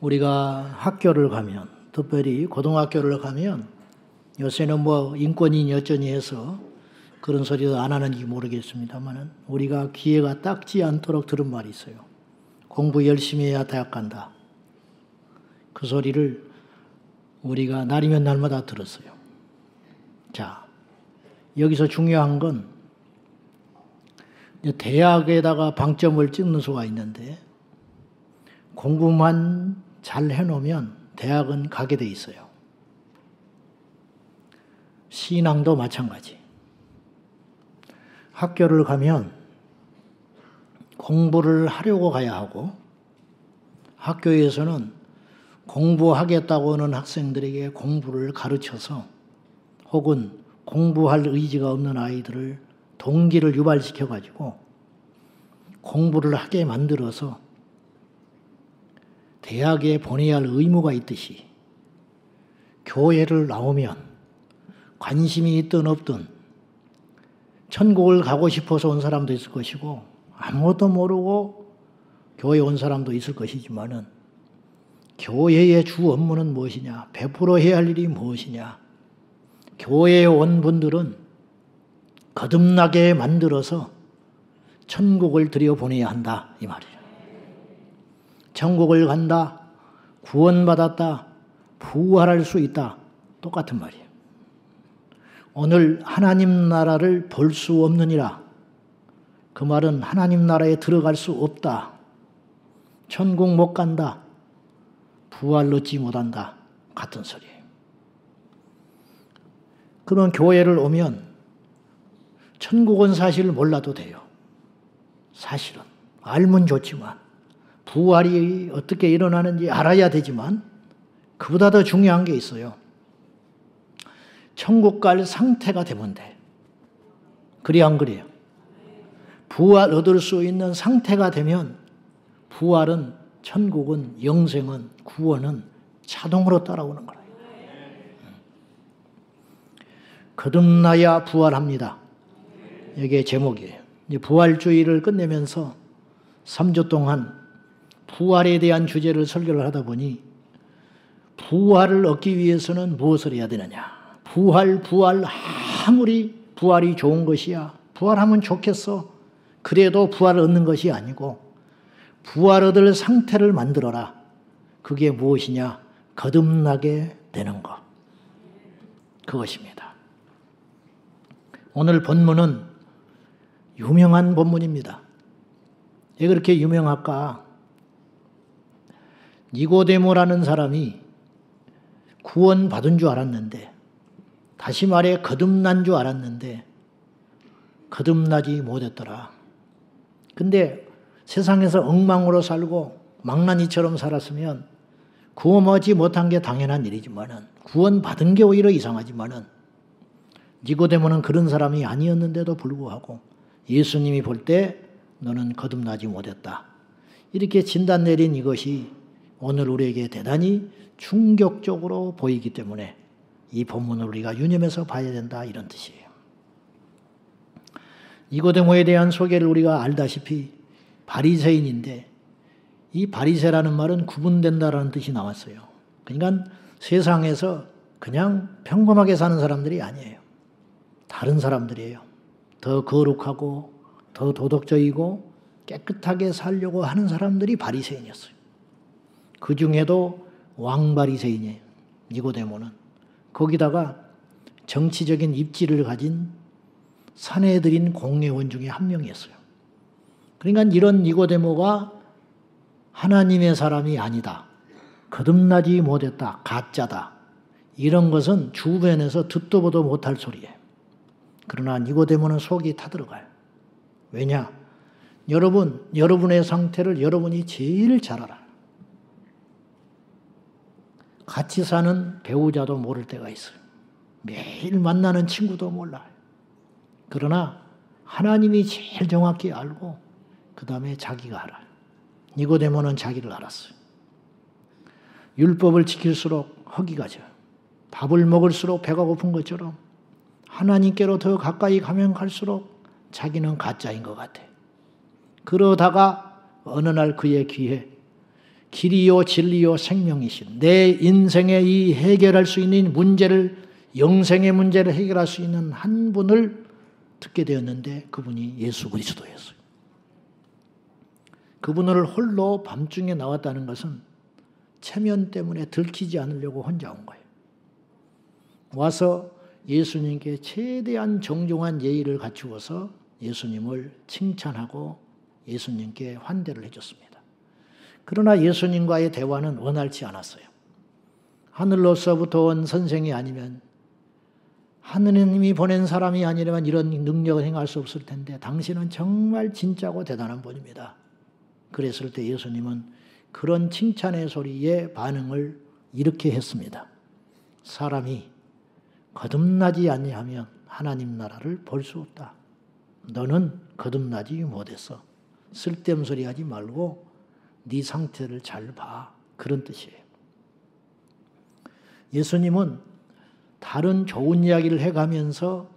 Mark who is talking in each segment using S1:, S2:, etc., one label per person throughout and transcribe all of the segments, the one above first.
S1: 우리가 학교를 가면, 특별히 고등학교를 가면 요새는 뭐 인권이니 어쩌니 해서 그런 소리도 안 하는지 모르겠습니다만 우리가 기회가 닦지 않도록 들은 말이 있어요. 공부 열심히 해야 대학 간다. 그 소리를 우리가 날이면 날마다 들었어요. 자, 여기서 중요한 건 대학에다가 방점을 찍는 수가 있는데 공부만 잘 해놓으면 대학은 가게 돼 있어요. 신앙도 마찬가지. 학교를 가면 공부를 하려고 가야 하고 학교에서는 공부하겠다고 하는 학생들에게 공부를 가르쳐서 혹은 공부할 의지가 없는 아이들을 동기를 유발시켜가지고 공부를 하게 만들어서 대학에 보내야 할 의무가 있듯이 교회를 나오면 관심이 있든 없든 천국을 가고 싶어서 온 사람도 있을 것이고 아무것도 모르고 교회에 온 사람도 있을 것이지만은 교회의 주 업무는 무엇이냐? 베풀어 해야 할 일이 무엇이냐? 교회에 온 분들은 거듭나게 만들어서 천국을 들여보내야 한다 이 말이에요. 천국을 간다, 구원받았다, 부활할 수 있다 똑같은 말이에요. 오늘 하나님 나라를 볼 수 없느니라. 그 말은 하나님 나라에 들어갈 수 없다. 천국 못 간다. 부활 얻지 못한다. 같은 소리예요. 그런 교회를 오면 천국은 사실 몰라도 돼요. 사실은. 알면 좋지만 부활이 어떻게 일어나는지 알아야 되지만 그보다 더 중요한 게 있어요. 천국 갈 상태가 되면 돼. 그래 안 그래요? 부활 얻을 수 있는 상태가 되면 부활은 천국은 영생은 구원은 자동으로 따라오는 거예요. 거듭나야 부활합니다. 이게 제목이에요. 이제 부활주의를 끝내면서 3주 동안 부활에 대한 주제를 설교를 하다 보니 부활을 얻기 위해서는 무엇을 해야 되느냐. 부활 아무리 부활이 좋은 것이야. 부활하면 좋겠어. 그래도 부활을 얻는 것이 아니고 부활 얻을 상태를 만들어라. 그게 무엇이냐? 거듭나게 되는 것. 그것입니다. 오늘 본문은 유명한 본문입니다. 왜 그렇게 유명할까? 니고데모라는 사람이 구원받은 줄 알았는데 다시 말해 거듭난 줄 알았는데 거듭나지 못했더라. 근데 세상에서 엉망으로 살고 망나니처럼 살았으면 구원하지 못한 게 당연한 일이지만은 구원받은 게 오히려 이상하지만은 니고데모는 그런 사람이 아니었는데도 불구하고 예수님이 볼 때 너는 거듭나지 못했다. 이렇게 진단 내린 이것이 오늘 우리에게 대단히 충격적으로 보이기 때문에 이 본문을 우리가 유념해서 봐야 된다 이런 뜻이에요. 니고데모에 대한 소개를 우리가 알다시피 바리새인인데 이 바리새라는 말은 구분된다라는 뜻이 나왔어요. 그러니까 세상에서 그냥 평범하게 사는 사람들이 아니에요. 다른 사람들이에요. 더 거룩하고 더 도덕적이고 깨끗하게 살려고 하는 사람들이 바리새인이었어요. 그 중에도 왕바리새인이에요. 니고데모는. 거기다가 정치적인 입지를 가진 사내들인 공회원 중에 한 명이었어요. 그러니까 이런 니고데모가 하나님의 사람이 아니다. 거듭나지 못했다. 가짜다. 이런 것은 주변에서 듣도 보도 못할 소리예요. 그러나 니고데모는 속이 타들어가요. 왜냐? 여러분의 상태를 여러분이 제일 잘 알아요. 같이 사는 배우자도 모를 때가 있어요. 매일 만나는 친구도 몰라요. 그러나 하나님이 제일 정확히 알고 그 다음에 자기가 알아요. 니고데모는 자기를 알았어요. 율법을 지킬수록 허기가 져요. 밥을 먹을수록 배가 고픈 것처럼 하나님께로 더 가까이 가면 갈수록 자기는 가짜인 것 같아. 그러다가 어느 날 그의 귀에 길이요 진리요 생명이신 내 인생의 이 해결할 수 있는 문제를 영생의 문제를 해결할 수 있는 한 분을 듣게 되었는데 그분이 예수 그리스도였어요. 그분을 홀로 밤중에 나왔다는 것은 체면 때문에 들키지 않으려고 혼자 온 거예요. 와서 예수님께 최대한 정중한 예의를 갖추어서 예수님을 칭찬하고 예수님께 환대를 해줬습니다. 그러나 예수님과의 대화는 원활치 않았어요. 하늘로서부터 온 선생이 아니면 하느님이 보낸 사람이 아니라면 이런 능력을 행할 수 없을 텐데 당신은 정말 진짜고 대단한 분입니다. 그랬을 때 예수님은 그런 칭찬의 소리에 반응을 이렇게 했습니다. 사람이 거듭나지 아니하면 하나님 나라를 볼 수 없다. 너는 거듭나지 못했어. 쓸데없는 소리 하지 말고 네 상태를 잘 봐. 그런 뜻이에요. 예수님은 다른 좋은 이야기를 해가면서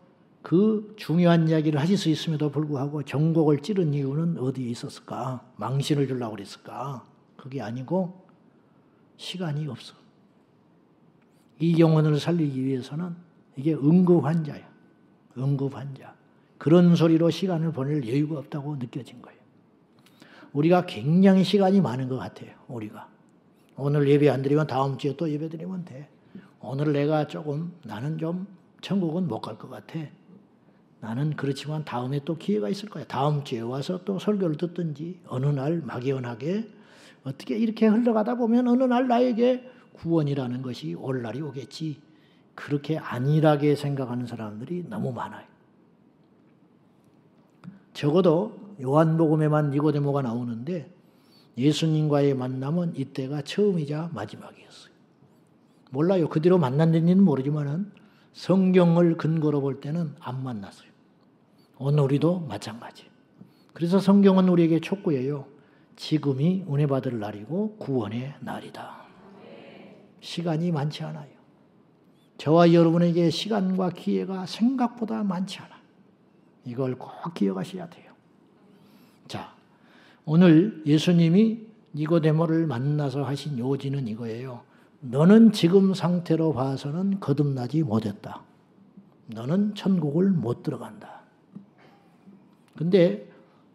S1: 그 중요한 이야기를 하실 수 있음에도 불구하고 정곡을 찌른 이유는 어디에 있었을까? 망신을 주려고 그랬을까? 그게 아니고 시간이 없어. 이 영혼을 살리기 위해서는 이게 응급환자야. 응급환자. 그런 소리로 시간을 보낼 여유가 없다고 느껴진 거예요. 우리가 굉장히 시간이 많은 것 같아요. 우리가. 오늘 예배 안 드리면 다음 주에 또 예배 드리면 돼. 오늘 내가 나는 좀 천국은 못 갈 것 같아. 나는 그렇지만 다음에 또 기회가 있을 거야. 다음 주에 와서 또 설교를 듣든지 어느 날 막연하게 어떻게 이렇게 흘러가다 보면 어느 날 나에게 구원이라는 것이 올 날이 오겠지. 그렇게 안일하게 생각하는 사람들이 너무 많아요. 적어도 요한복음에만 니고데모가 나오는데 예수님과의 만남은 이때가 처음이자 마지막이었어요. 몰라요. 그 뒤로 만났는지는 모르지만은 성경을 근거로 볼 때는 안 만났어요. 오늘 우리도 마찬가지. 그래서 성경은 우리에게 촉구해요. 지금이 은혜 받을 날이고 구원의 날이다. 시간이 많지 않아요. 저와 여러분에게 시간과 기회가 생각보다 많지 않아. 이걸 꼭 기억하셔야 돼요. 자, 오늘 예수님이 니고데모를 만나서 하신 요지는 이거예요. 너는 지금 상태로 봐서는 거듭나지 못했다. 너는 천국을 못 들어간다. 근데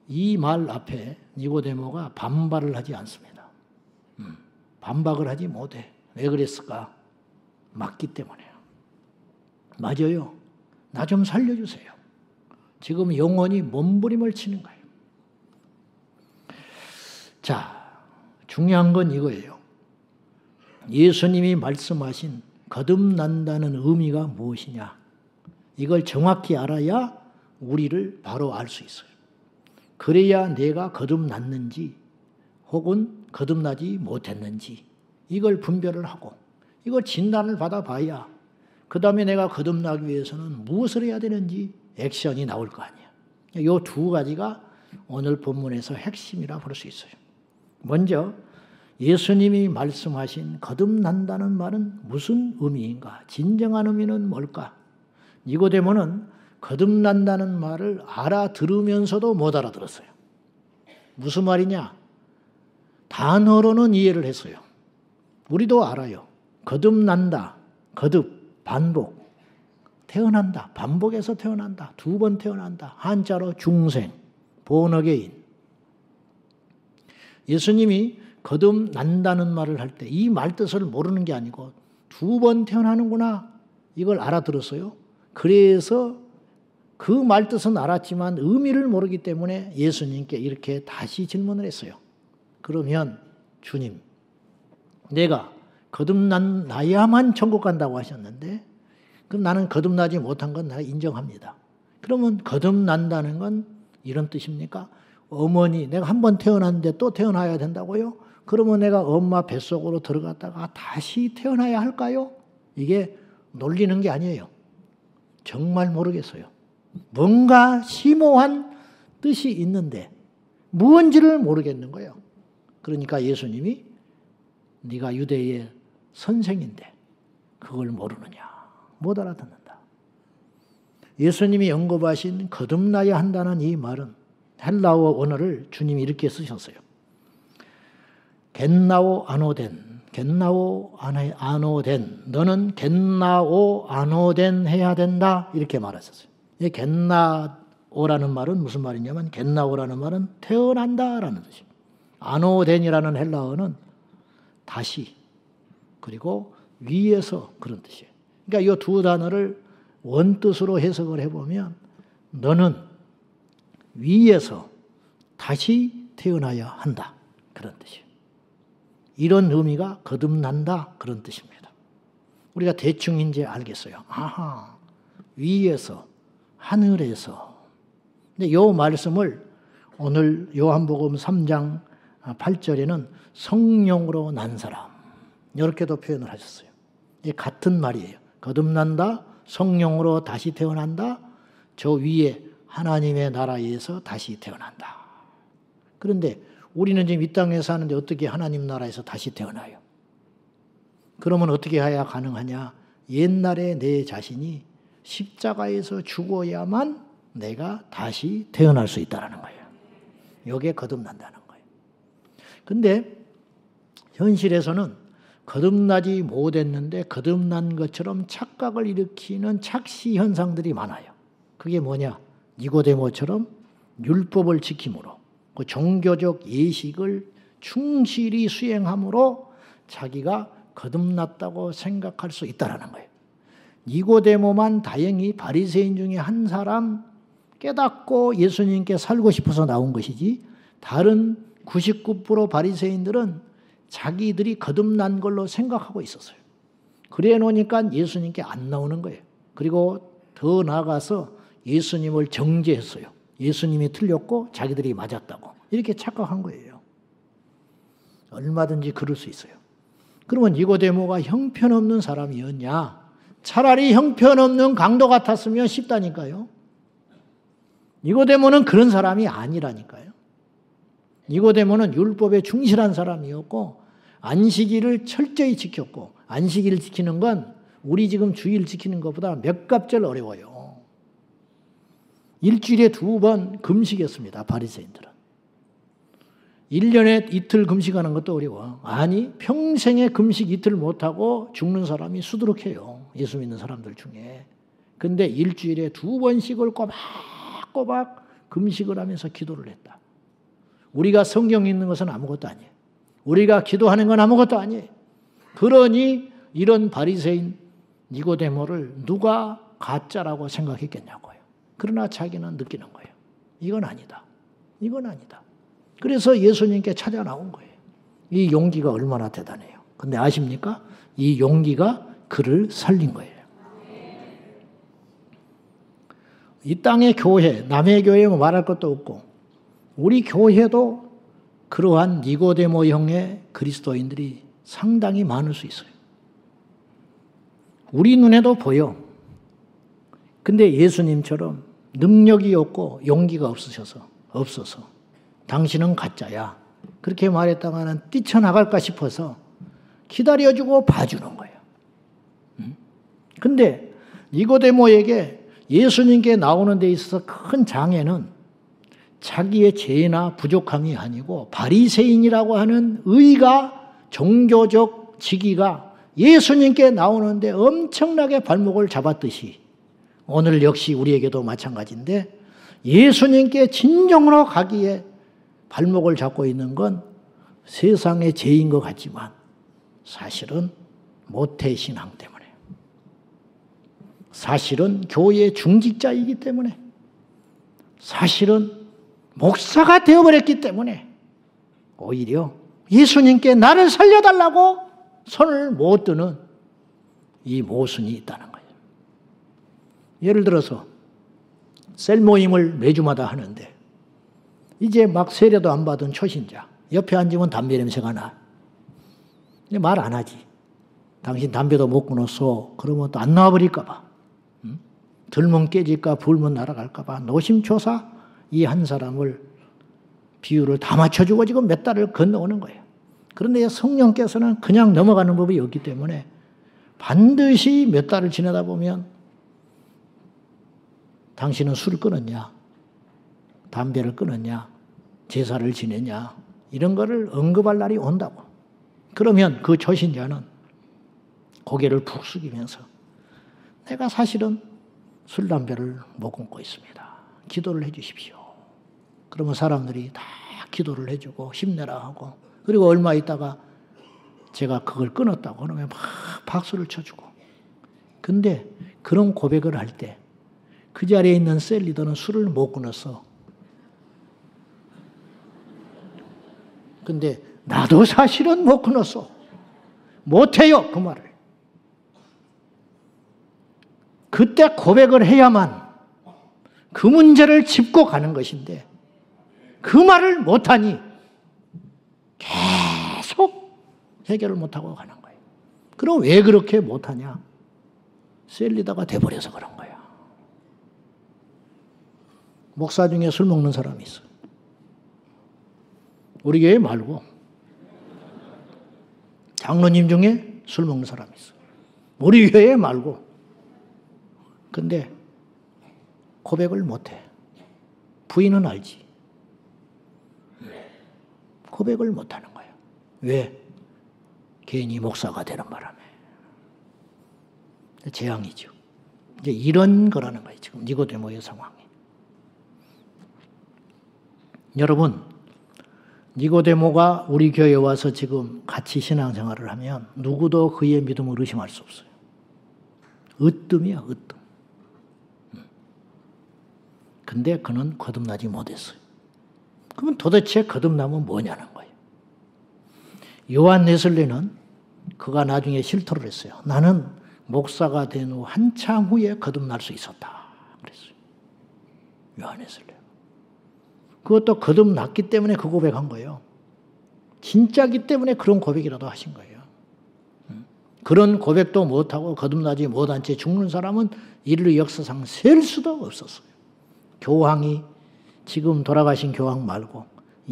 S1: 이 말 앞에 니고데모가 반발을 하지 않습니다. 반박을 하지 못해. 왜 그랬을까? 맞기 때문에요. 맞아요. 나 좀 살려주세요. 지금 영혼이 몸부림을 치는 거예요. 자, 중요한 건 이거예요. 예수님이 말씀하신 거듭난다는 의미가 무엇이냐? 이걸 정확히 알아야 우리를 바로 알 수 있어요. 그래야 내가 거듭났는지 혹은 거듭나지 못했는지 이걸 분별을 하고 이걸 진단을 받아봐야 그 다음에 내가 거듭나기 위해서는 무엇을 해야 되는지 액션이 나올 거 아니에요. 이 두 가지가 오늘 본문에서 핵심이라 볼 수 있어요. 먼저 예수님이 말씀하신 거듭난다는 말은 무슨 의미인가? 진정한 의미는 뭘까? 니고데모는 거듭난다는 말을 알아들으면서도 못 알아들었어요. 무슨 말이냐? 단어로는 이해를 했어요. 우리도 알아요. 거듭난다. 거듭, 반복. 태어난다. 반복해서 태어난다. 두 번 태어난다. 한자로 중생, 본어게인. 예수님이 거듭난다는 말을 할 때 이 말뜻을 모르는 게 아니고 두 번 태어나는구나. 이걸 알아들었어요. 그래서 그 말뜻은 알았지만 의미를 모르기 때문에 예수님께 이렇게 다시 질문을 했어요. 그러면 주님, 내가 거듭나야만 천국 간다고 하셨는데 그럼 나는 거듭나지 못한 건 내가 인정합니다. 그러면 거듭난다는 건 이런 뜻입니까? 어머니, 내가 한 번 태어났는데 또 태어나야 된다고요? 그러면 내가 엄마 뱃속으로 들어갔다가 다시 태어나야 할까요? 이게 놀리는 게 아니에요. 정말 모르겠어요. 뭔가 심오한 뜻이 있는데 무언지를 모르겠는 거예요. 그러니까 예수님이 네가 유대의 선생인데 그걸 모르느냐? 못 알아듣는다. 예수님이 언급하신 거듭나야 한다는 이 말은 헬라어 언어를 주님이 이렇게 쓰셨어요. 겟나오 아노덴, 겟나오 아노덴, 너는 겟나오 아노덴 해야 된다 이렇게 말했었어요. 이 겟나오라는 말은 무슨 말이냐면 겟나오라는 말은 태어난다라는 뜻입니다. 아노덴이라는 헬라어는 다시 그리고 위에서 그런 뜻이에요. 그러니까 이 두 단어를 원뜻으로 해석을 해보면 너는 위에서 다시 태어나야 한다 그런 뜻이에요. 이런 의미가 거듭난다 그런 뜻입니다. 우리가 대충 이제 알겠어요. 아하, 위에서 하늘에서. 근데 이 말씀을 오늘 요한복음 3장 8절에는 성령으로 난 사람 이렇게도 표현을 하셨어요. 이게 같은 말이에요. 거듭난다, 성령으로 다시 태어난다, 저 위에 하나님의 나라에서 다시 태어난다. 그런데 우리는 지금 이 땅에 사는데 어떻게 하나님 나라에서 다시 태어나요? 그러면 어떻게 해야 가능하냐? 옛날에 내 자신이 십자가에서 죽어야만 내가 다시 태어날 수 있다는 거예요. 이게 거듭난다는 거예요. 근데 현실에서는 거듭나지 못했는데 거듭난 것처럼 착각을 일으키는 착시 현상들이 많아요. 그게 뭐냐? 니고데모처럼 율법을 지킴으로 그 종교적 예식을 충실히 수행함으로 자기가 거듭났다고 생각할 수 있다는 거예요. 니고데모만 다행히 바리새인 중에 한 사람 깨닫고 예수님께 살고 싶어서 나온 것이지 다른 99% 바리새인들은 자기들이 거듭난 걸로 생각하고 있었어요. 그래 놓으니까 예수님께 안 나오는 거예요. 그리고 더 나아가서 예수님을 정죄했어요. 예수님이 틀렸고 자기들이 맞았다고. 이렇게 착각한 거예요. 얼마든지 그럴 수 있어요. 그러면 니고데모가 형편없는 사람이었냐? 차라리 형편없는 강도 같았으면 쉽다니까요. 니고데모는 그런 사람이 아니라니까요. 니고데모는 율법에 충실한 사람이었고 안식일을 철저히 지켰고 안식일을 지키는 건 우리 지금 주일 지키는 것보다 몇 갑절 어려워요. 일주일에 2번 금식했습니다. 바리새인들은. 1년에 이틀 금식하는 것도 어려워. 아니 평생에 금식 이틀 못하고 죽는 사람이 수두룩해요. 예수 믿는 사람들 중에. 근데 일주일에 2번씩을 꼬박꼬박 금식을 하면서 기도를 했다. 우리가 성경 읽는 것은 아무것도 아니에요. 우리가 기도하는 건 아무것도 아니에요. 그러니 이런 바리새인 니고데모를 누가 가짜라고 생각했겠냐고요. 그러나 자기는 느끼는 거예요. 이건 아니다. 이건 아니다. 그래서 예수님께 찾아 나온 거예요. 이 용기가 얼마나 대단해요. 근데 아십니까? 이 용기가 그를 살린 거예요. 이 땅의 교회, 남의 교회 뭐 말할 것도 없고 우리 교회도 그러한 니고데모형의 그리스도인들이 상당히 많을 수 있어요. 우리 눈에도 보여. 근데 예수님처럼 능력이 없고 용기가 없어서 당신은 가짜야. 그렇게 말했다가는 뛰쳐나갈까 싶어서 기다려주고 봐주는 거예요. 근데 니고데모에게 예수님께 나오는 데 있어서 큰 장애는 자기의 죄나 부족함이 아니고 바리새인이라고 하는 의가 종교적 직위가 예수님께 나오는데 엄청나게 발목을 잡았듯이 오늘 역시 우리에게도 마찬가지인데 예수님께 진정으로 가기에 발목을 잡고 있는 건 세상의 죄인 것 같지만 사실은 모태신앙 때문에 사실은 교회 중직자이기 때문에 사실은 목사가 되어버렸기 때문에 오히려 예수님께 나를 살려달라고 손을 못 드는 이 모순이 있다는 거예요. 예를 들어서 셀 모임을 매주마다 하는데 이제 막 세례도 안 받은 초신자 옆에 앉으면 담배 냄새가 나. 말 안 하지. 당신 담배도 못 끊었어. 그러면 또 안 나와버릴까 봐. 들면 깨질까 불면 날아갈까 봐 노심초사 이 한 사람을 비율을 다 맞춰주고 지금 몇 달을 건너오는 거예요. 그런데 성령께서는 그냥 넘어가는 법이 없기 때문에 반드시 몇 달을 지나다 보면 당신은 술을 끊었냐? 담배를 끊었냐? 제사를 지냈냐? 이런 거를 언급할 날이 온다고. 그러면 그 초신자는 고개를 푹 숙이면서 내가 사실은 술, 담배를 못 끊고 있습니다. 기도를 해 주십시오. 그러면 사람들이 다 기도를 해주고 힘내라 하고, 그리고 얼마 있다가 제가 그걸 끊었다고 그러면 막 박수를 쳐주고. 근데 그런 고백을 할 때 그 자리에 있는 셀 리더는 술을 못 끊었어. 근데 나도 사실은 못 끊었어. 못해요, 그 말을. 그때 고백을 해야만 그 문제를 짚고 가는 것인데 그 말을 못하니 계속 해결을 못하고 가는 거예요. 그럼 왜 그렇게 못하냐? 셀 리더가 돼버려서 그런 거야. 목사 중에 술 먹는 사람이 있어. 우리 교회 말고 장로님 중에 술 먹는 사람이 있어. 우리 교회 말고. 근데 고백을 못해. 부인은 알지. 고백을 못하는 거야. 왜? 괜히 목사가 되는 바람에. 재앙이죠. 이제 이런 거라는 거예요. 지금 니고데모의 상황이. 여러분, 니고데모가 우리 교회에 와서 지금 같이 신앙생활을 하면 누구도 그의 믿음을 의심할 수 없어요. 으뜸이야, 으뜸. 근데 그는 거듭나지 못했어요. 그러면 도대체 거듭남은 뭐냐는 거예요. 요한 웨슬리는 그가 나중에 실토를 했어요. 나는 목사가 된 후 한참 후에 거듭날 수 있었다. 그랬어요. 요한 웨슬리. 그것도 거듭났기 때문에 그 고백한 거예요. 진짜기 때문에 그런 고백이라도 하신 거예요. 그런 고백도 못하고 거듭나지 못한 채 죽는 사람은 인류 역사상 셀 수도 없었어요. 교황이, 지금 돌아가신 교황 말고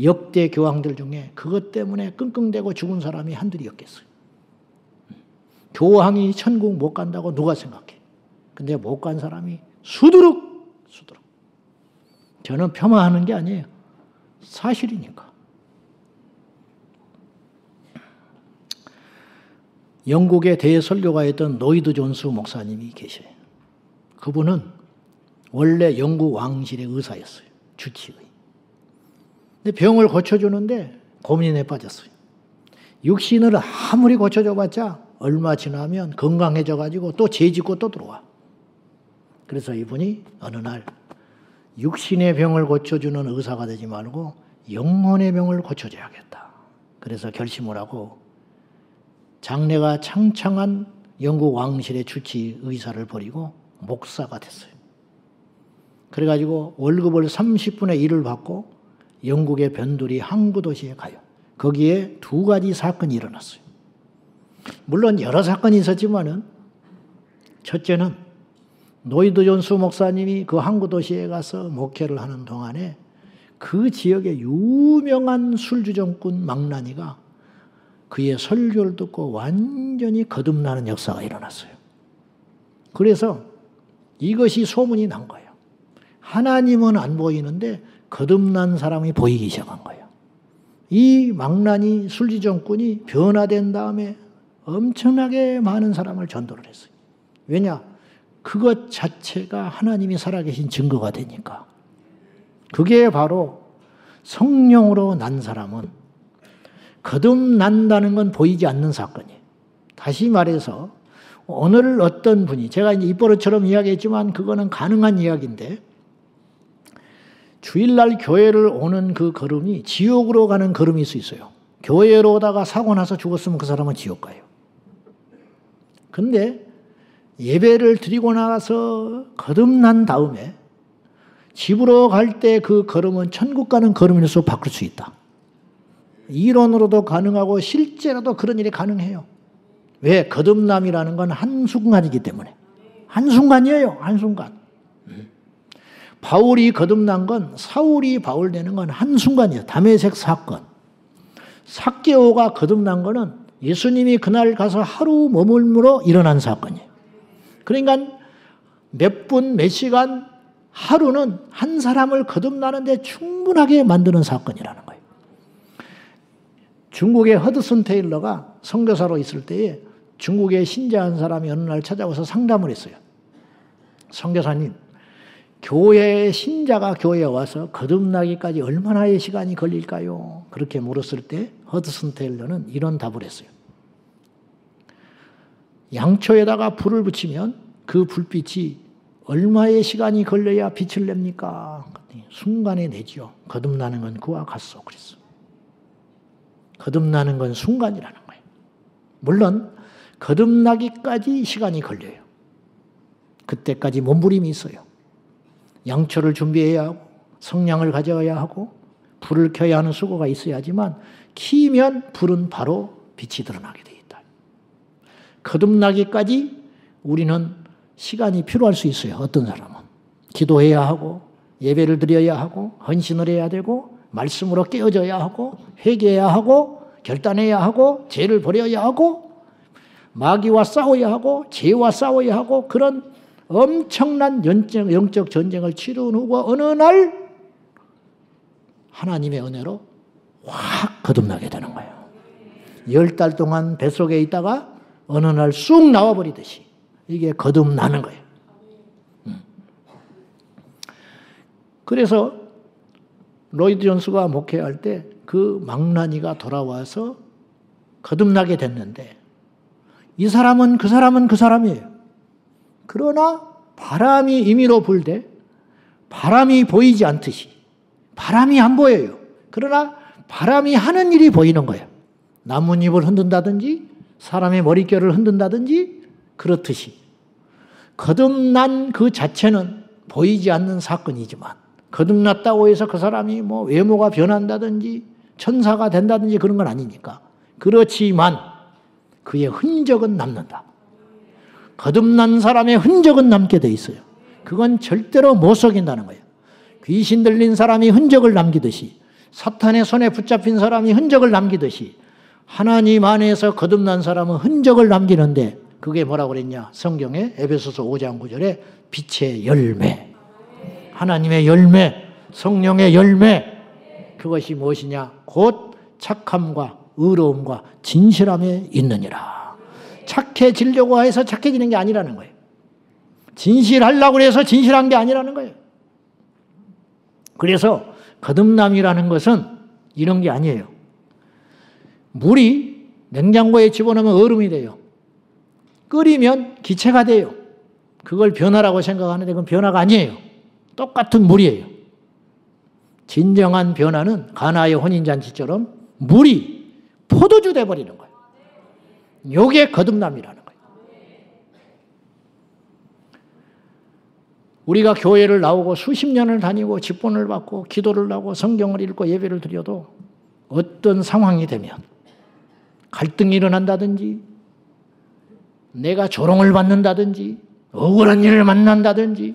S1: 역대 교황들 중에 그것 때문에 끙끙대고 죽은 사람이 한둘이었겠어요. 교황이 천국 못 간다고 누가 생각해? 근데 못 간 사람이 수두룩. 저는 폄하하는 게 아니에요. 사실이니까. 영국의 대설교가였던 노이드 존스 목사님이 계셔요. 그분은 원래 영국 왕실의 의사였어요. 주치의. 근데 병을 고쳐주는데 고민에 빠졌어요. 육신을 아무리 고쳐줘봤자 얼마 지나면 건강해져가지고 또 죄짓고 또 들어와. 그래서 이분이 어느 날 육신의 병을 고쳐주는 의사가 되지 말고 영혼의 병을 고쳐줘야겠다. 그래서 결심을 하고 장래가 창창한 영국 왕실의 주치 의사를 버리고 목사가 됐어요. 그래가지고 월급을 30분의 1을 받고 영국의 변두리 항구 도시에 가요. 거기에 두 가지 사건이 일어났어요. 물론 여러 사건이 있었지만은 첫째는 노이드 존스 목사님이 그 항구 도시에 가서 목회를 하는 동안에 그 지역의 유명한 술주정꾼 망나니가 그의 설교를 듣고 완전히 거듭나는 역사가 일어났어요. 그래서 이것이 소문이 난 거예요. 하나님은 안 보이는데 거듭난 사람이 보이기 시작한 거예요. 이 망나니 술주정꾼이 변화된 다음에 엄청나게 많은 사람을 전도를 했어요. 왜냐? 그것 자체가 하나님이 살아계신 증거가 되니까. 그게 바로 성령으로 난 사람은 거듭난다는 건 보이지 않는 사건이에요. 다시 말해서 오늘 어떤 분이, 제가 이제 입버릇처럼 이야기했지만 그거는 가능한 이야기인데, 주일날 교회를 오는 그 걸음이 지옥으로 가는 걸음일 수 있어요. 교회로 오다가 사고 나서 죽었으면 그 사람은 지옥 가요. 근데 예배를 드리고 나가서 거듭난 다음에 집으로 갈 때 그 걸음은 천국 가는 걸음으로서 바꿀 수 있다. 이론으로도 가능하고 실제로도 그런 일이 가능해요. 왜? 거듭남이라는 건 한순간이기 때문에. 한순간이에요. 한순간. 바울이 거듭난 건, 사울이 바울 되는 건 한순간이에요. 다메섹 사건. 삭개오가 거듭난 거는 예수님이 그날 가서 하루 머물므로 일어난 사건이에요. 그러니까 몇 분, 몇 시간, 하루는 한 사람을 거듭나는데 충분하게 만드는 사건이라는 거예요. 중국의 허드슨 테일러가 선교사로 있을 때에 중국에 신자한 사람이 어느 날 찾아와서 상담을 했어요. 선교사님, 교회에 신자가 교회에 와서 거듭나기까지 얼마나의 시간이 걸릴까요? 그렇게 물었을 때 허드슨 테일러는 이런 답을 했어요. 양초에다가 불을 붙이면 그 불빛이 얼마의 시간이 걸려야 빛을 냅니까? 순간에 내지요. 거듭나는 건 그와 같소. 그랬어. 거듭나는 건 순간이라는 거예요. 물론 거듭나기까지 시간이 걸려요. 그때까지 몸부림이 있어요. 양초를 준비해야 하고 성냥을 가져와야 하고 불을 켜야 하는 수고가 있어야지만 키면 불은 바로 빛이 드러나게 돼 있다. 거듭나기까지 우리는 시간이 필요할 수 있어요. 어떤 사람은 기도해야 하고 예배를 드려야 하고 헌신을 해야 되고 말씀으로 깨어져야 하고 회개해야 하고 결단해야 하고 죄를 버려야 하고 마귀와 싸워야 하고 죄와 싸워야 하고 그런 엄청난 영적 전쟁을 치룬 후가 어느 날 하나님의 은혜로 확 거듭나게 되는 거예요. 10달 동안 뱃속에 있다가 어느 날 쑥 나와버리듯이 이게 거듭나는 거예요. 그래서 로이드 존스가 목회할 때 그 망나니가 돌아와서 거듭나게 됐는데 이 사람은 그 사람이에요. 그러나 바람이 임의로 불되 바람이 보이지 않듯이 바람이 안 보여요. 그러나 바람이 하는 일이 보이는 거예요. 나뭇잎을 흔든다든지 사람의 머릿결을 흔든다든지 그렇듯이 거듭난 그 자체는 보이지 않는 사건이지만 거듭났다고 해서 그 사람이 뭐 외모가 변한다든지 천사가 된다든지 그런 건 아니니까. 그렇지만 그의 흔적은 남는다. 거듭난 사람의 흔적은 남게 돼 있어요. 그건 절대로 못 속인다는 거예요. 귀신 들린 사람이 흔적을 남기듯이 사탄의 손에 붙잡힌 사람이 흔적을 남기듯이 하나님 안에서 거듭난 사람은 흔적을 남기는데 그게 뭐라고 그랬냐? 성경에 에베소서 5장 9절에 빛의 열매, 하나님의 열매, 성령의 열매, 그것이 무엇이냐? 곧 착함과 의로움과 진실함에 있느니라. 착해지려고 해서 착해지는 게 아니라는 거예요. 진실하려고 해서 진실한 게 아니라는 거예요. 그래서 거듭남이라는 것은 이런 게 아니에요. 물이 냉장고에 집어넣으면 얼음이 돼요. 끓이면 기체가 돼요. 그걸 변화라고 생각하는데 그건 변화가 아니에요. 똑같은 물이에요. 진정한 변화는 가나의 혼인잔치처럼 물이 포도주 돼버리는 거예요. 이게 거듭남이라는 거예요. 우리가 교회를 나오고 수십 년을 다니고 직분을 받고 기도를 하고 성경을 읽고 예배를 드려도 어떤 상황이 되면 갈등이 일어난다든지 내가 조롱을 받는다든지 억울한 일을 만난다든지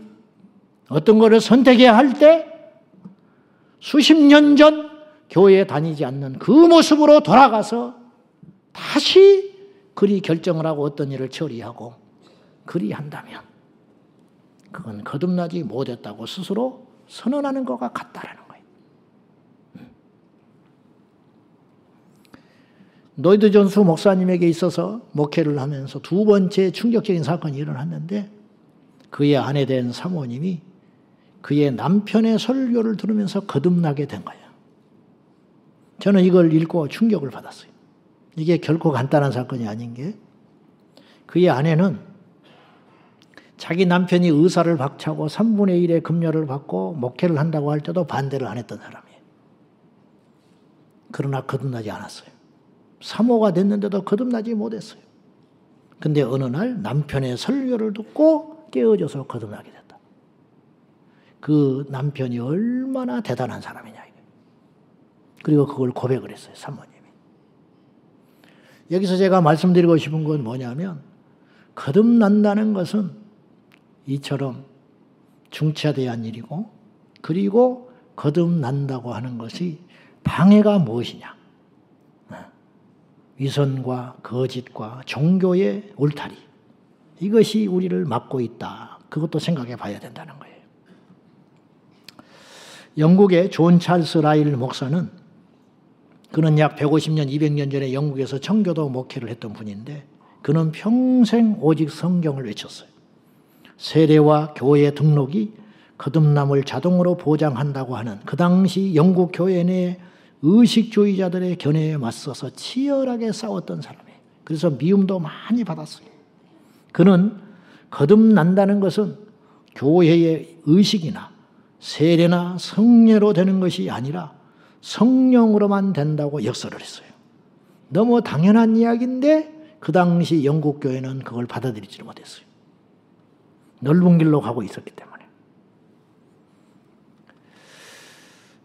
S1: 어떤 것을 선택해야 할 때 수십 년 전 교회에 다니지 않는 그 모습으로 돌아가서 다시 그리 결정을 하고 어떤 일을 처리하고 그리 한다면 그건 거듭나지 못했다고 스스로 선언하는 것과 같다라는 거예요. 로이드 존스 목사님에게 있어서 목회를 하면서 두 번째 충격적인 사건이 일어났는데 그의 아내 된 사모님이 그의 남편의 설교를 들으면서 거듭나게 된 거예요. 저는 이걸 읽고 충격을 받았어요. 이게 결코 간단한 사건이 아닌 게 그의 아내는 자기 남편이 의사를 박차고 3분의 1의 급료를 받고 목회를 한다고 할 때도 반대를 안 했던 사람이에요. 그러나 거듭나지 않았어요. 사모가 됐는데도 거듭나지 못했어요. 근데 어느 날 남편의 설교를 듣고 깨어져서 거듭나게 됐다. 그 남편이 얼마나 대단한 사람이냐. 그리고 그걸 고백을 했어요. 사모님이. 여기서 제가 말씀드리고 싶은 건 뭐냐면 거듭난다는 것은 이처럼 중차대한 일이고 그리고 거듭난다고 하는 것이 방해가 무엇이냐. 위선과 거짓과 종교의 울타리. 이것이 우리를 막고 있다. 그것도 생각해 봐야 된다는 거예요. 영국의 존 찰스 라일 목사는 그는 약 150년, 200년 전에 영국에서 청교도 목회를 했던 분인데 그는 평생 오직 성경을 외쳤어요. 세례와 교회 등록이 거듭남을 자동으로 보장한다고 하는 그 당시 영국 교회 내 의식주의자들의 견해에 맞서서 치열하게 싸웠던 사람이에요. 그래서 미움도 많이 받았어요. 그는 거듭난다는 것은 교회의 의식이나 세례나 성례로 되는 것이 아니라 성령으로만 된다고 역설을 했어요. 너무 당연한 이야기인데 그 당시 영국 교회는 그걸 받아들이지 못했어요. 넓은 길로 가고 있었기 때문에.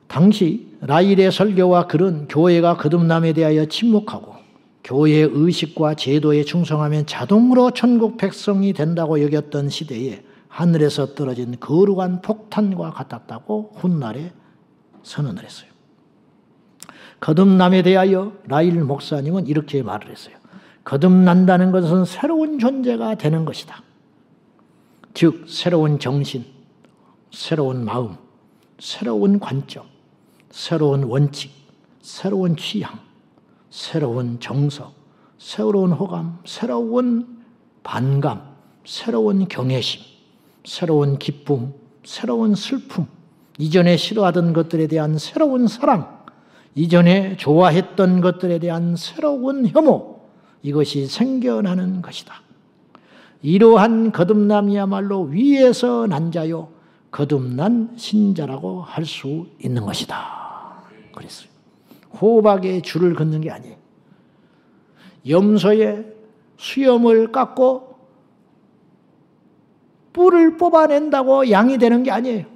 S1: 당시 라일의 설교와 글은 교회가 거듭남에 대하여 침묵하고 교회의 의식과 제도에 충성하면 자동으로 천국 백성이 된다고 여겼던 시대에 하늘에서 떨어진 거룩한 폭탄과 같았다고 훗날에 선언을 했어요. 거듭남에 대하여 라일 목사님은 이렇게 말을 했어요. 거듭난다는 것은 새로운 존재가 되는 것이다. 즉 새로운 정신, 새로운 마음, 새로운 관점, 새로운 원칙, 새로운 취향, 새로운 정서, 새로운 호감, 새로운 반감, 새로운 경외심, 새로운 기쁨, 새로운 슬픔, 이전에 싫어하던 것들에 대한 새로운 사랑, 이전에 좋아했던 것들에 대한 새로운 혐오, 이것이 생겨나는 것이다. 이러한 거듭남이야말로 위에서 난 자요 거듭난 신자라고 할 수 있는 것이다. 그랬어요. 호박에 줄을 긋는 게 아니에요. 염소에 수염을 깎고 뿔을 뽑아낸다고 양이 되는 게 아니에요.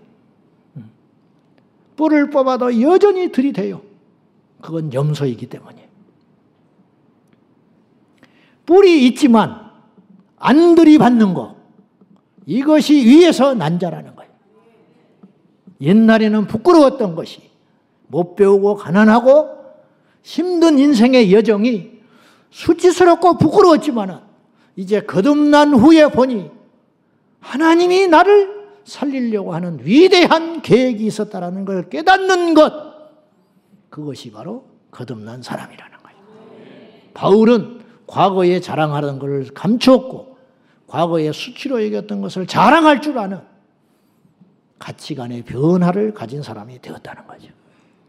S1: 뿔을 뽑아도 여전히 들이대요. 그건 염소이기 때문이에요. 뿔이 있지만 안 들이받는 거, 이것이 위에서 난 자라는 거예요. 옛날에는 부끄러웠던 것이 못 배우고 가난하고 힘든 인생의 여정이 수치스럽고 부끄러웠지만 이제 거듭난 후에 보니 하나님이 나를 살리려고 하는 위대한 계획이 있었다는 걸 깨닫는 것, 그것이 바로 거듭난 사람이라는 거예요. 바울은 과거에 자랑하던 것을 감추었고 과거에 수치로 여겼던 것을 자랑할 줄 아는 가치관의 변화를 가진 사람이 되었다는 거죠.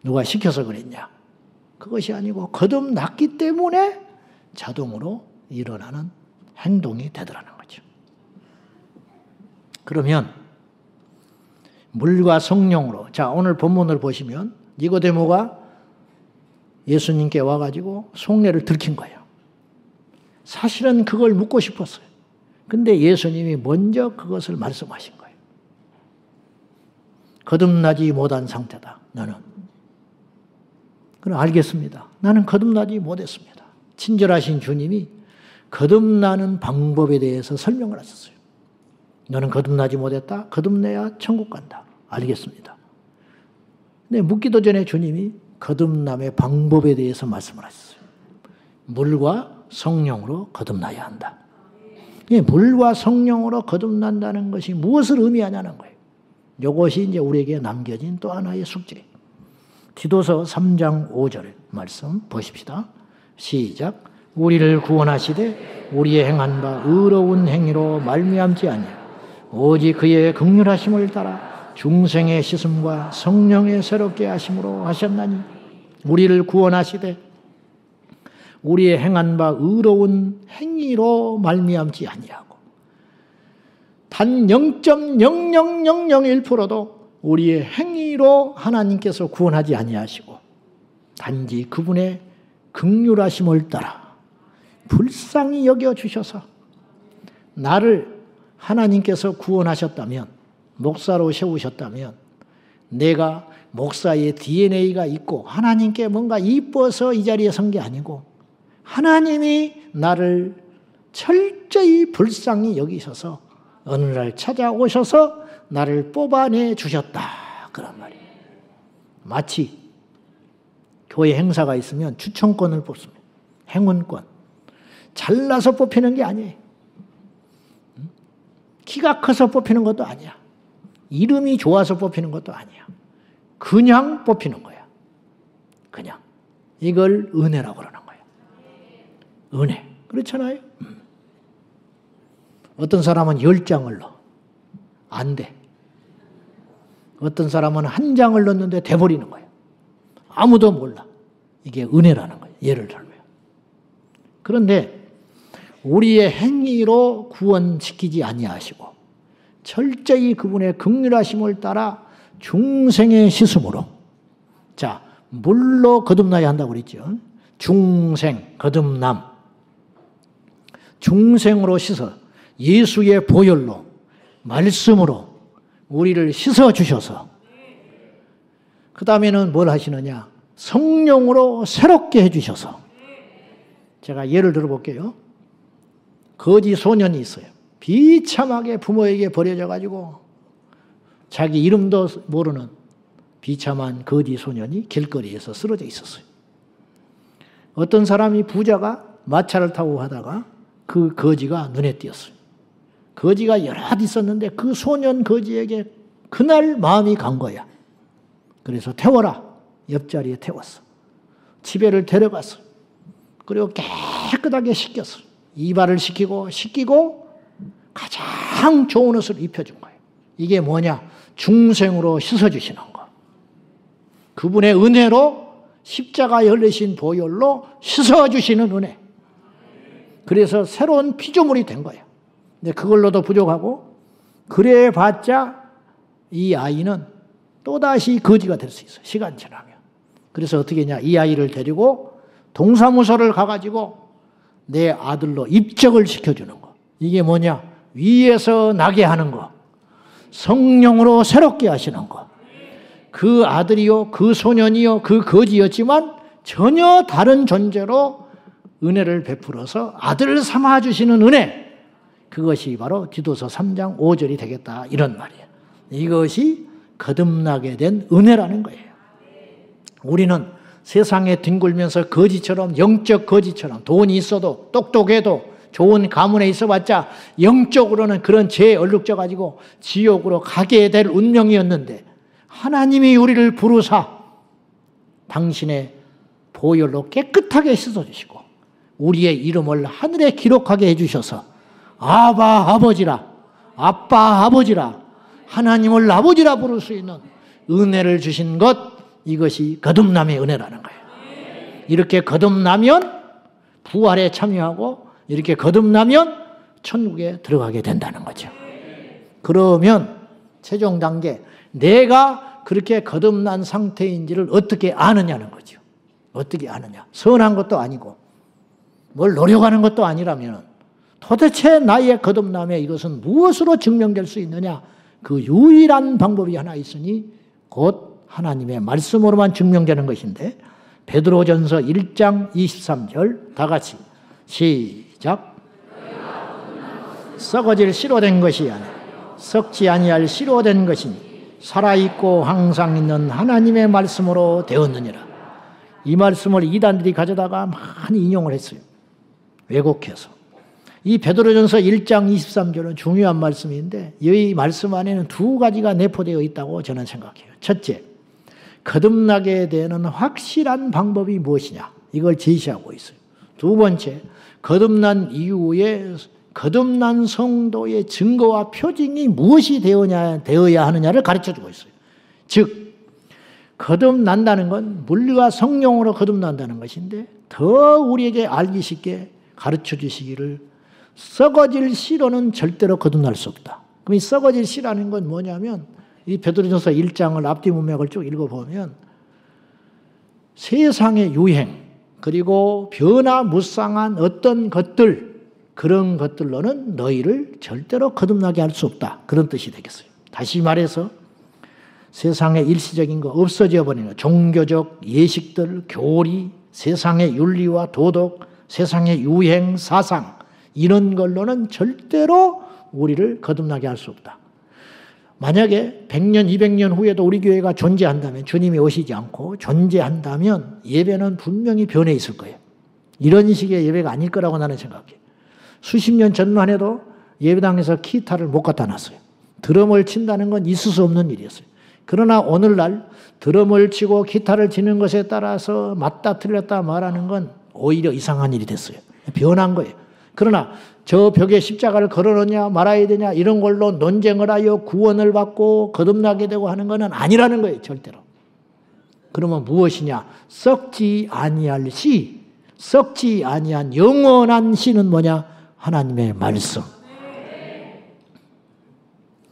S1: 누가 시켜서 그랬냐? 그것이 아니고 거듭났기 때문에 자동으로 일어나는 행동이 되더라는 거죠. 그러면 물과 성령으로, 자 오늘 본문을 보시면 니고데모가 예수님께 와가지고 속내를 들킨 거예요. 사실은 그걸 묻고 싶었어요. 근데 예수님이 먼저 그것을 말씀하신 거예요. 거듭나지 못한 상태다, 너는. 그럼 알겠습니다. 나는 거듭나지 못했습니다. 친절하신 주님이 거듭나는 방법에 대해서 설명을 하셨어요. 너는 거듭나지 못했다? 거듭내야 천국 간다. 알겠습니다. 근데 묻기도 전에 주님이 거듭남의 방법에 대해서 말씀을 하셨어요. 물과 성령으로 거듭나야 한다. 물과 성령으로 거듭난다는 것이 무엇을 의미하냐는 거예요. 이것이 이제 우리에게 남겨진 또 하나의 숙제. 디도서 3장 5절 말씀 보십시다. 시작. 우리를 구원하시되 우리의 행한 바 의로운 행위로 말미암지 아니하고 오직 그의 긍휼하심을 따라 중생의 씻음과 성령의 새롭게 하심으로 하셨나니 우리를 구원하시되 우리의 행한 바 의로운 행위로 말미암지 아니하고 단 0.00001%도 우리의 행위로 하나님께서 구원하지 아니하시고 단지 그분의 긍휼하심을 따라 불쌍히 여겨주셔서 나를 하나님께서 구원하셨다면, 목사로 세우셨다면 내가 목사의 DNA가 있고 하나님께 뭔가 이뻐서 이 자리에 선 게 아니고 하나님이 나를 철저히 불쌍히 여기셔서 어느 날 찾아오셔서 나를 뽑아내 주셨다, 그런 말이에요. 마치 교회 행사가 있으면 추천권을 뽑습니다. 행운권. 잘나서 뽑히는 게 아니에요. 키가 커서 뽑히는 것도 아니야. 이름이 좋아서 뽑히는 것도 아니야. 그냥 뽑히는 거야. 그냥. 이걸 은혜라고 그러는 거예요. 은혜. 그렇잖아요. 어떤 사람은 10장을 넣어. 안 돼. 어떤 사람은 1장을 넣었는데 돼버리는 거예요. 아무도 몰라. 이게 은혜라는 거예요. 예를 들면. 그런데 우리의 행위로 구원시키지 아니하시고 철저히 그분의 긍휼하심을 따라 중생의 씻음으로, 자, 물로 거듭나야 한다고 그랬죠. 중생, 거듭남. 중생으로 씻어 예수의 보혈로, 말씀으로 우리를 씻어 주셔서 그 다음에는 뭘 하시느냐? 성령으로 새롭게 해주셔서. 제가 예를 들어볼게요. 거지 소년이 있어요. 비참하게 부모에게 버려져 가지고 자기 이름도 모르는 비참한 거지 소년이 길거리에서 쓰러져 있었어요. 어떤 사람이 부자가 마차를 타고 하다가 그 거지가 눈에 띄었어요. 거지가 여럿 있었는데 그 소년 거지에게 그날 마음이 간 거야. 그래서 태워라. 옆자리에 태웠어. 집에를 데려갔어. 그리고 깨끗하게 씻겼어. 이발을 씻기고 가장 좋은 옷을 입혀준 거예요. 이게 뭐냐? 중생으로 씻어주시는 거. 그분의 은혜로 십자가에 흘리신 보혈로 씻어주시는 은혜. 그래서 새로운 피조물이 된 거예요. 근데 그걸로도 부족하고, 그래 봤자 이 아이는 또다시 거지가 될 수 있어요. 시간 지나면. 그래서 어떻게 했냐? 이 아이를 데리고 동사무소를 가가지고 내 아들로 입적을 시켜주는 거. 이게 뭐냐? 위에서 나게 하는 거. 성령으로 새롭게 하시는 거. 그 아들이요, 그 소년이요, 그 거지였지만 전혀 다른 존재로 은혜를 베풀어서 아들을 삼아주시는 은혜. 그것이 바로 디도서 3장 5절이 되겠다. 이런 말이에요. 이것이 거듭나게 된 은혜라는 거예요. 우리는 세상에 뒹굴면서 거지처럼, 영적 거지처럼 돈이 있어도 똑똑해도 좋은 가문에 있어봤자 영적으로는 그런 죄에 얼룩져 가지고 지옥으로 가게 될 운명이었는데, 하나님이 우리를 부르사 당신의 보혈로 깨끗하게 씻어주시고 우리의 이름을 하늘에 기록하게 해주셔서 아바 아버지라, 아빠 아버지라, 하나님을 아버지라 부를 수 있는 은혜를 주신 것, 이것이 거듭남의 은혜라는 거예요. 이렇게 거듭나면 부활에 참여하고 이렇게 거듭나면 천국에 들어가게 된다는 거죠. 그러면 최종 단계, 내가 그렇게 거듭난 상태인지를 어떻게 아느냐는 거죠. 어떻게 아느냐. 선한 것도 아니고 뭘 노력하는 것도 아니라면 도대체 나의 거듭남에 이것은 무엇으로 증명될 수 있느냐. 그 유일한 방법이 하나 있으니 곧 하나님의 말씀으로만 증명되는 것인데, 베드로전서 1장 23절 다 같이 시작. 썩어질 씨로 된 것이 아니라 썩지 아니할 씨로 된 것이니 살아있고 항상 있는 하나님의 말씀으로 되었느니라. 이 말씀을 이단들이 가져다가 많이 인용을 했어요. 왜곡해서. 이 베드로전서 1장 23절은 중요한 말씀인데 이 말씀 안에는 두 가지가 내포되어 있다고 저는 생각해요. 첫째, 거듭나게 되는 확실한 방법이 무엇이냐, 이걸 제시하고 있어요. 두 번째, 거듭난 이후에 거듭난 성도의 증거와 표징이 무엇이 되어야 하느냐를 가르쳐주고 있어요. 즉, 거듭난다는 건 물과 성령으로 거듭난다는 것인데, 더 우리에게 알기 쉽게 가르쳐 주시기를 썩어질 씨로는 절대로 거듭날 수 없다. 그럼 이 썩어질 씨라는 건 뭐냐면, 이 베드로전서 1장을 앞뒤 문맥을 쭉 읽어보면 세상의 유행 그리고 변화무쌍한 어떤 것들, 그런 것들로는 너희를 절대로 거듭나게 할 수 없다. 그런 뜻이 되겠어요. 다시 말해서 세상의 일시적인 거, 없어져 버리는 종교적 예식들, 교리, 세상의 윤리와 도덕, 세상의 유행, 사상, 이런 걸로는 절대로 우리를 거듭나게 할 수 없다. 만약에 100년, 200년 후에도 우리 교회가 존재한다면, 주님이 오시지 않고 존재한다면 예배는 분명히 변해 있을 거예요. 이런 식의 예배가 아닐 거라고 나는 생각해요. 수십 년 전만 해도 예배당에서 기타를 못 갖다 놨어요. 드럼을 친다는 건 있을 수 없는 일이었어요. 그러나 오늘날 드럼을 치고 기타를 치는 것에 따라서 맞다 틀렸다 말하는 건 오히려 이상한 일이 됐어요. 변한 거예요. 그러나 저 벽에 십자가를 걸어놓냐 말아야 되냐 이런 걸로 논쟁을 하여 구원을 받고 거듭나게 되고 하는 것은 아니라는 거예요. 절대로. 그러면 무엇이냐? 썩지 아니할 씨, 썩지 아니한 영원한 씨는 뭐냐? 하나님의 말씀.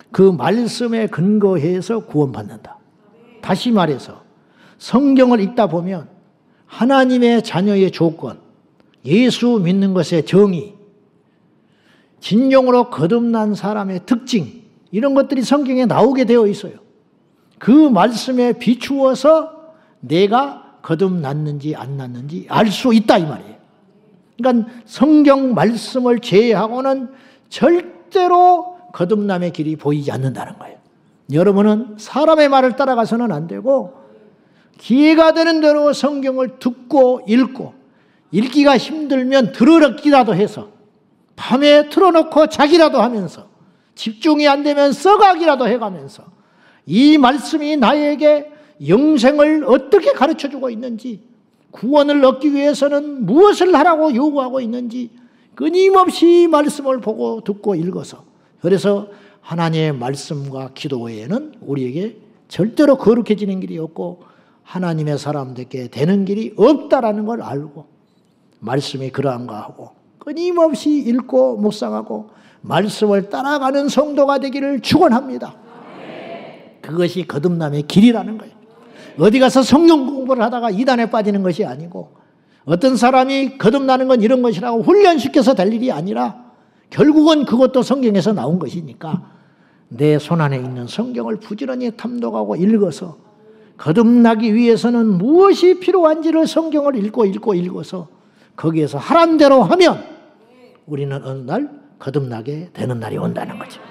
S1: 그 말씀에 근거해서 구원받는다. 다시 말해서 성경을 읽다 보면 하나님의 자녀의 조건, 예수 믿는 것의 정의, 진정으로 거듭난 사람의 특징 이런 것들이 성경에 나오게 되어 있어요. 그 말씀에 비추어서 내가 거듭났는지 안 났는지 알 수 있다 이 말이에요. 그러니까 성경 말씀을 제외하고는 절대로 거듭남의 길이 보이지 않는다는 거예요. 여러분은 사람의 말을 따라가서는 안 되고 기회가 되는 대로 성경을 듣고 읽고 읽기가 힘들면 들으기라도 해서 밤에 틀어놓고 자기라도 하면서 집중이 안 되면 써가기라도 해가면서 이 말씀이 나에게 영생을 어떻게 가르쳐주고 있는지 구원을 얻기 위해서는 무엇을 하라고 요구하고 있는지 끊임없이 말씀을 보고 듣고 읽어서 그래서 하나님의 말씀과 기도 외에는 우리에게 절대로 거룩해지는 길이 없고 하나님의 사람들께 되는 길이 없다라는 걸 알고 말씀이 그러한가 하고 끊임없이 읽고 묵상하고 말씀을 따라가는 성도가 되기를 축원합니다. 그것이 거듭남의 길이라는 거예요. 어디 가서 성경 공부를 하다가 이단에 빠지는 것이 아니고 어떤 사람이 거듭나는 건 이런 것이라고 훈련시켜서 될 일이 아니라 결국은 그것도 성경에서 나온 것이니까 내 손안에 있는 성경을 부지런히 탐독하고 읽어서 거듭나기 위해서는 무엇이 필요한지를 성경을 읽어서 거기에서 하란 대로 하면 우리는 어느 날 거듭나게 되는 날이 온다는 거죠.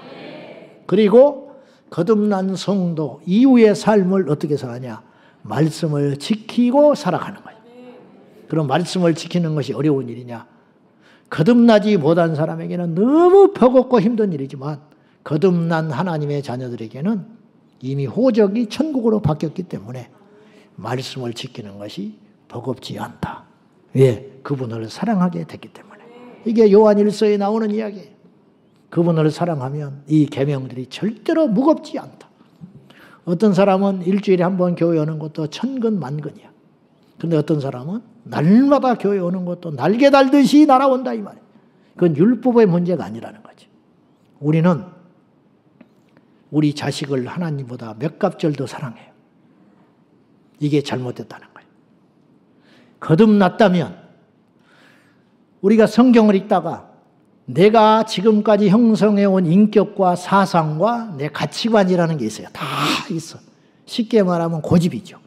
S1: 그리고 거듭난 성도 이후의 삶을 어떻게 사느냐? 말씀을 지키고 살아가는 거예요. 그럼 말씀을 지키는 것이 어려운 일이냐? 거듭나지 못한 사람에게는 너무 버겁고 힘든 일이지만 거듭난 하나님의 자녀들에게는 이미 호적이 천국으로 바뀌었기 때문에 말씀을 지키는 것이 버겁지 않다. 왜? 그분을 사랑하게 됐기 때문에. 이게 요한 1서에 나오는 이야기예요. 그분을 사랑하면 이 계명들이 절대로 무겁지 않다. 어떤 사람은 일주일에 한 번 교회 오는 것도 천근만근이야. 근데 어떤 사람은 날마다 교회 오는 것도 날개 달듯이 날아온다 이 말이에요. 그건 율법의 문제가 아니라는 거지. 우리는 우리 자식을 하나님보다 몇 갑절 더 사랑해요. 이게 잘못됐다는 거예요. 거듭났다면 우리가 성경을 읽다가 내가 지금까지 형성해온 인격과 사상과 내 가치관이라는 게 있어요. 다 있어. 쉽게 말하면 고집이죠.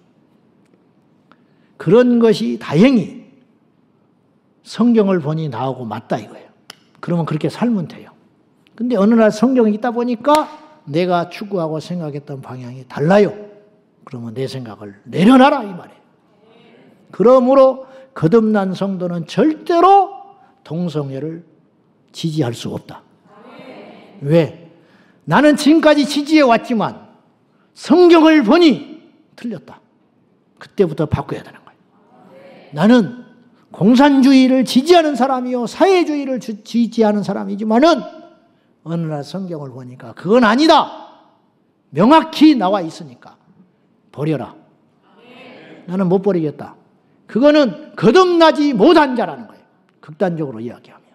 S1: 그런 것이 다행히 성경을 보니 나오고 맞다 이거예요. 그러면 그렇게 살면 돼요. 근데 어느 날 성경을 읽다 보니까 내가 추구하고 생각했던 방향이 달라요. 그러면 내 생각을 내려놔라 이 말이에요. 그러므로 거듭난 성도는 절대로 동성애를 지지할 수 없다. 왜? 나는 지금까지 지지해 왔지만 성경을 보니 틀렸다. 그때부터 바꿔야 되는 거예요. 나는 공산주의를 지지하는 사람이요 사회주의를 지지하는 사람이지만은 어느 날 성경을 보니까 그건 아니다. 명확히 나와 있으니까 버려라. 나는 못 버리겠다. 그거는 거듭나지 못한 자라는 거예요. 극단적으로 이야기하면.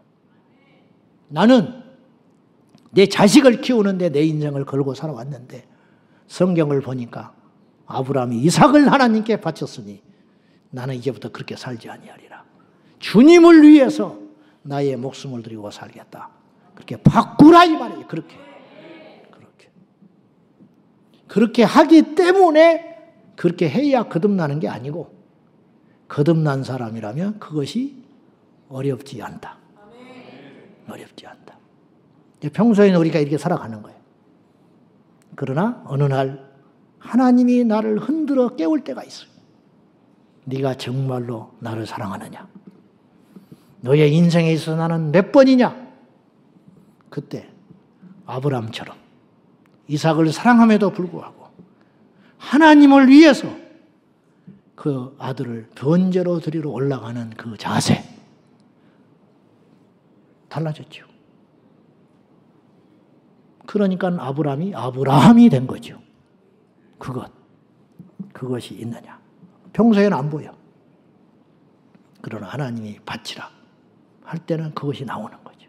S1: 나는 내 자식을 키우는데 내 인생을 걸고 살아왔는데 성경을 보니까 아브라함이 이삭을 하나님께 바쳤으니 나는 이제부터 그렇게 살지 아니하리라. 주님을 위해서 나의 목숨을 드리고 살겠다. 그렇게 바꾸라 이 말이에요. 그렇게 하기 때문에 그렇게 해야 거듭나는 게 아니고 거듭난 사람이라면 그것이 어렵지 않다. 어렵지 않다. 평소에는 우리가 이렇게 살아가는 거예요. 그러나 어느 날 하나님이 나를 흔들어 깨울 때가 있어요. 네가 정말로 나를 사랑하느냐? 너의 인생에 있어서 나는 몇 번이냐? 그때 아브라함처럼 이삭을 사랑함에도 불구하고 하나님을 위해서 그 아들을 번제로 드리러 올라가는 그 자세 달라졌죠. 그러니까 아브라함이 된 거죠. 그것이 있느냐. 평소에는 안 보여. 그러나 하나님이 바치라 할 때는 그것이 나오는 거죠.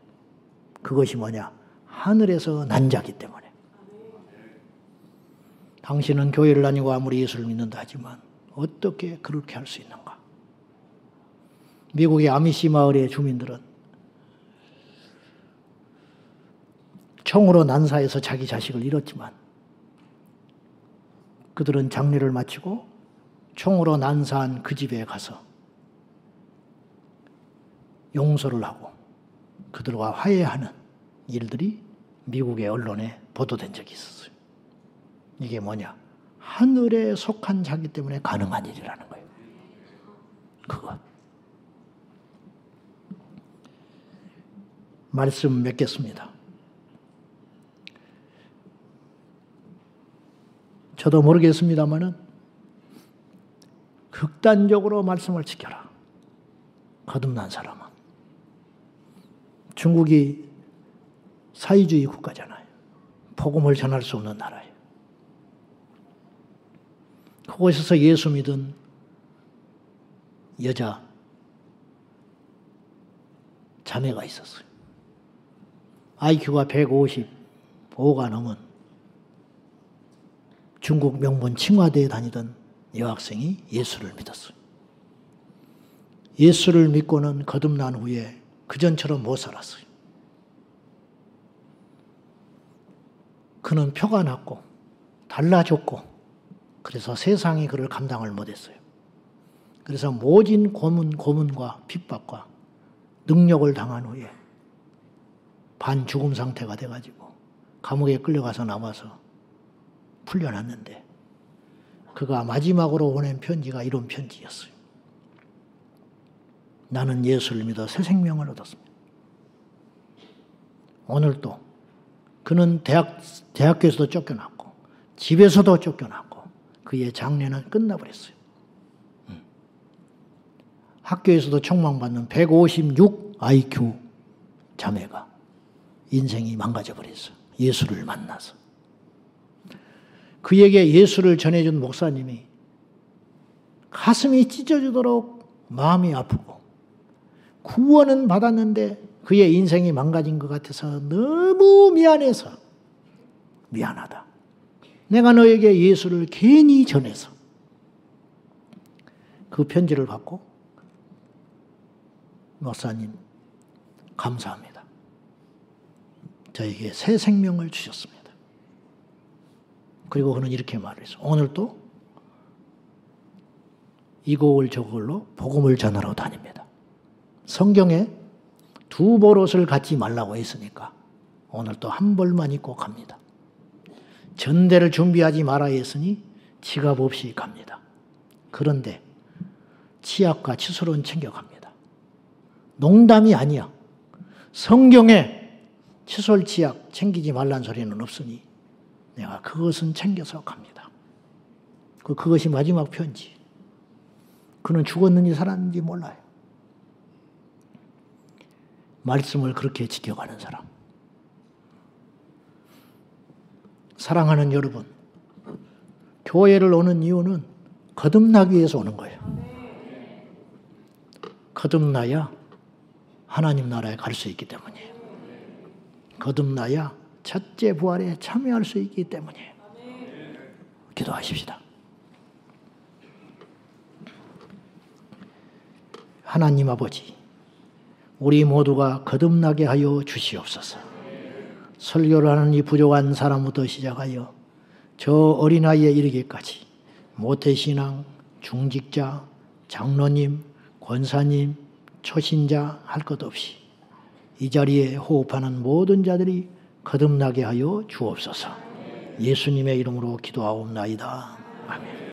S1: 그것이 뭐냐? 하늘에서 난 자기 때문에. 당신은 교회를 다니고 아무리 예수를 믿는다 하지만 어떻게 그렇게 할 수 있는가? 미국의 아미시 마을의 주민들은 총으로 난사해서 자기 자식을 잃었지만 그들은 장례를 마치고 총으로 난사한 그 집에 가서 용서를 하고 그들과 화해하는 일들이 미국의 언론에 보도된 적이 있었어요. 이게 뭐냐? 하늘에 속한 자기 때문에 가능한 일이라는 거예요. 그것. 말씀 맺겠습니다. 저도 모르겠습니다만은 극단적으로 말씀을 지켜라. 거듭난 사람은. 중국이 사회주의 국가잖아요. 복음을 전할 수 없는 나라예요. 그곳에서 예수 믿은 여자 자매가 있었어요. IQ가 155가 넘은 중국 명문 칭화대에 다니던 여학생이 예수를 믿었어요. 예수를 믿고는 거듭난 후에 그전처럼 못 살았어요. 그는 표가 났고 달라졌고 그래서 세상이 그를 감당을 못했어요. 그래서 모진 고문과 핍박과 능력을 당한 후에 반죽음 상태가 돼가지고 감옥에 끌려가서 나와서 풀려났는데 그가 마지막으로 보낸 편지가 이런 편지였어요. 나는 예수를 믿어 새 생명을 얻었습니다. 오늘도 그는 대학교에서도 쫓겨났고 집에서도 쫓겨났고 그의 장래는 끝나버렸어요. 학교에서도 총망받는 156 IQ 자매가 인생이 망가져버렸어요. 예수를 만나서. 그에게 예수를 전해준 목사님이 가슴이 찢어지도록 마음이 아프고 구원은 받았는데 그의 인생이 망가진 것 같아서 너무 미안해서 미안하다. 내가 너에게 예수를 괜히 전해서 그 편지를 받고 목사님 감사합니다. 저에게 새 생명을 주셨습니다. 그리고 그는 이렇게 말했어요. 오늘도 이곡을 저곡을로 복음을 전하러 다닙니다. 성경에 두 벌옷을 갖지 말라고 했으니까 오늘 또 한 벌만 입고 갑니다. 전대를 준비하지 말아 했으니 지갑 없이 갑니다. 그런데 치약과 칫솔은 챙겨갑니다. 농담이 아니야. 성경에 칫솔 치약 챙기지 말란 소리는 없으니 내가 그것은 챙겨서 갑니다. 그것이 마지막 편지. 그는 죽었는지 살았는지 몰라요. 말씀을 그렇게 지켜가는 사람. 사랑하는 여러분, 교회를 오는 이유는 거듭나기 위해서 오는 거예요. 거듭나야 하나님 나라에 갈 수 있기 때문이에요. 거듭나야 첫째 부활에 참여할 수 있기 때문이에요. 기도하십시다. 하나님 아버지, 우리 모두가 거듭나게 하여 주시옵소서. 설교를 하는 이 부족한 사람부터 시작하여 저 어린아이에 이르기까지 모태신앙, 중직자, 장로님, 권사님, 초신자 할 것 없이 이 자리에 호흡하는 모든 자들이 거듭나게 하여 주옵소서. 예수님의 이름으로 기도하옵나이다. 아멘.